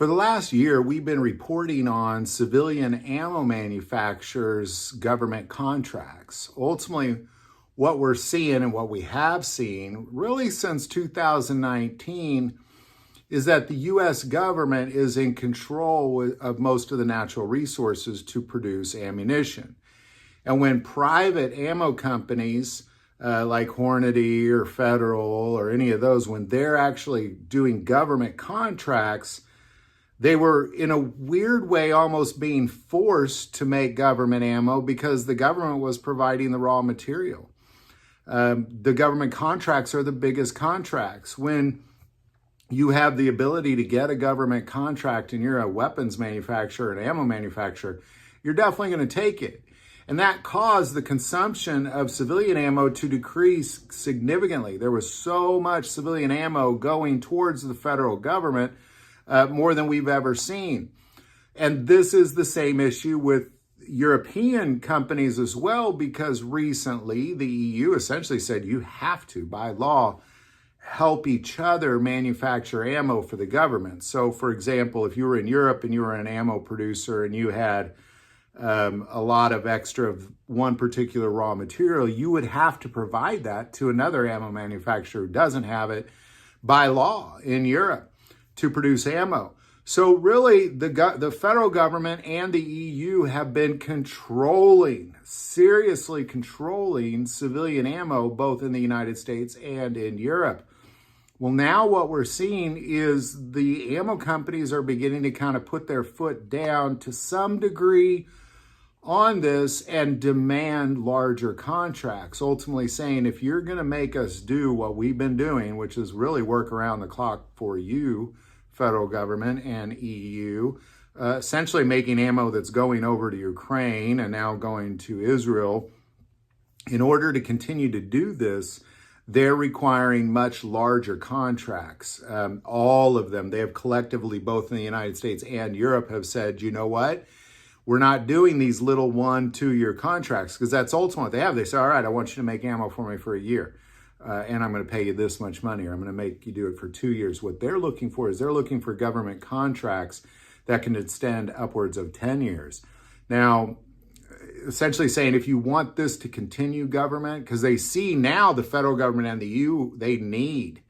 For the last year, we've been reporting on civilian ammo manufacturers' government contracts. Ultimately, what we're seeing and what we have seen really since 2019 is that the U.S. government is in control of most of the natural resources to produce ammunition. And when private ammo companies like Hornady or Federal or any of those, when they're actually doing government contracts, they were in a weird way almost being forced to make government ammo because the government was providing the raw material. The government contracts are the biggest contracts. When you have the ability to get a government contract and you're a weapons manufacturer, an ammo manufacturer, you're definitely going to take it. And that caused the consumption of civilian ammo to decrease significantly. There was so much civilian ammo going towards the federal government, more than we've ever seen. And this is the same issue with European companies as well, because recently the EU essentially said you have to, by law, help each other manufacture ammo for the government. So, for example, if you were in Europe and you were an ammo producer and you had a lot of extra of one particular raw material, you would have to provide that to another ammo manufacturer who doesn't have it by law in Europe to produce ammo. So really, the federal government and the EU have been seriously controlling civilian ammo, both in the United States and in Europe. Well, now what we're seeing is the ammo companies are beginning to kind of put their foot down to some degree on this and demand larger contracts, ultimately saying, if you're going to make us do what we've been doing, which is really work around the clock for you, federal government and EU, essentially making ammo that's going over to Ukraine and now going to Israel, in order to continue to do this, they're requiring much larger contracts. All of them, they have collectively, both in the United States and Europe, have said, you know what? We're not doing these little 1-2 year contracts, because that's ultimately what they have. They say, all right, I want you to make ammo for me for a year. And I'm going to pay you this much money, or I'm going to make you do it for 2 years. What they're looking for is they're looking for government contracts that can extend upwards of 10 years. Now, essentially saying, if you want this to continue, government, because they see now the federal government and the EU, they need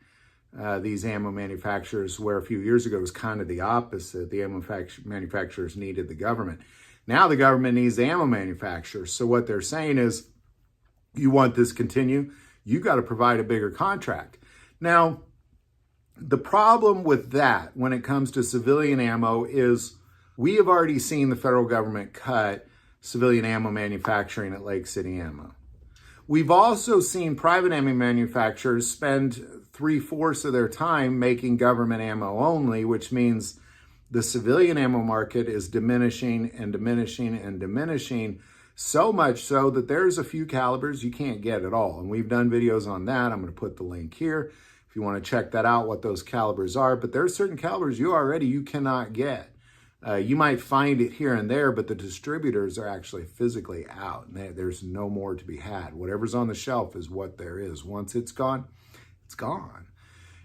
these ammo manufacturers, where a few years ago it was kind of the opposite. The ammo manufacturers needed the government. Now the government needs the ammo manufacturers. So what they're saying is, you want this to continue, you got to provide a bigger contract. Now, the problem with that when it comes to civilian ammo is we have already seen the federal government cut civilian ammo manufacturing at Lake City Ammo. We've also seen private ammo manufacturers spend 3/4 of their time making government ammo only, which means the civilian ammo market is diminishing and diminishing and diminishing, so much so that there's a few calibers you can't get at all. And we've done videos on that. I'm going to put the link here if you want to check that out, what those calibers are. But there are certain calibers you cannot get. You might find it here and there, but the distributors are actually physically out. And there's no more to be had. Whatever's on the shelf is what there is. Once it's gone, it's gone.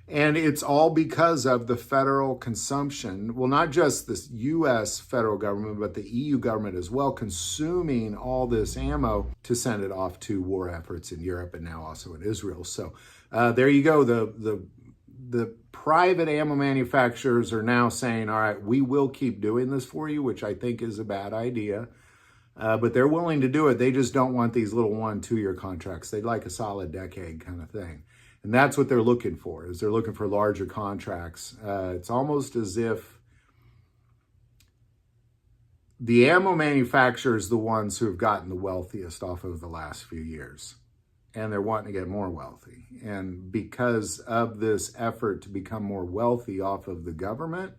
And it's all because of the federal consumption. Well, not just the U.S. federal government, but the EU government as well, consuming all this ammo to send it off to war efforts in Europe and now also in Israel. So there you go. The private ammo manufacturers are now saying, all right, we will keep doing this for you, which I think is a bad idea. But they're willing to do it. They just don't want these little 1-2 year contracts. They'd like a solid decade kind of thing. And that's what they're looking for, is they're looking for larger contracts. It's almost as if the ammo manufacturers are the ones who have gotten the wealthiest off of the last few years. And they're wanting to get more wealthy. And because of this effort to become more wealthy off of the government,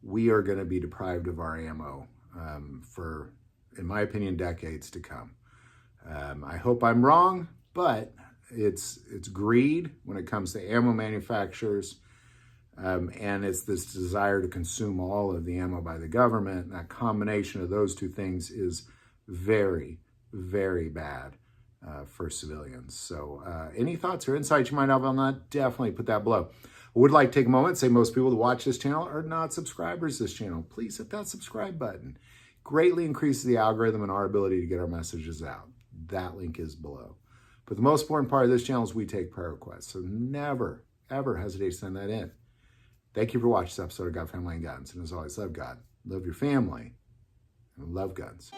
we are going to be deprived of our ammo for, in my opinion, decades to come. I hope I'm wrong, but it's greed when it comes to ammo manufacturers, and it's this desire to consume all of the ammo by the government. And that combination of those two things is very, very bad for civilians. So any thoughts or insights you might have on that, definitely put that below. I would like to take a moment and say most people that watch this channel are not subscribers to this channel. Please hit that subscribe button. Greatly increases the algorithm and our ability to get our messages out. That link is below. But the most important part of this channel is we take prayer requests. So never, ever hesitate to send that in. Thank you for watching this episode of God, Family, and Guns. And as always, love God, love your family, and love guns.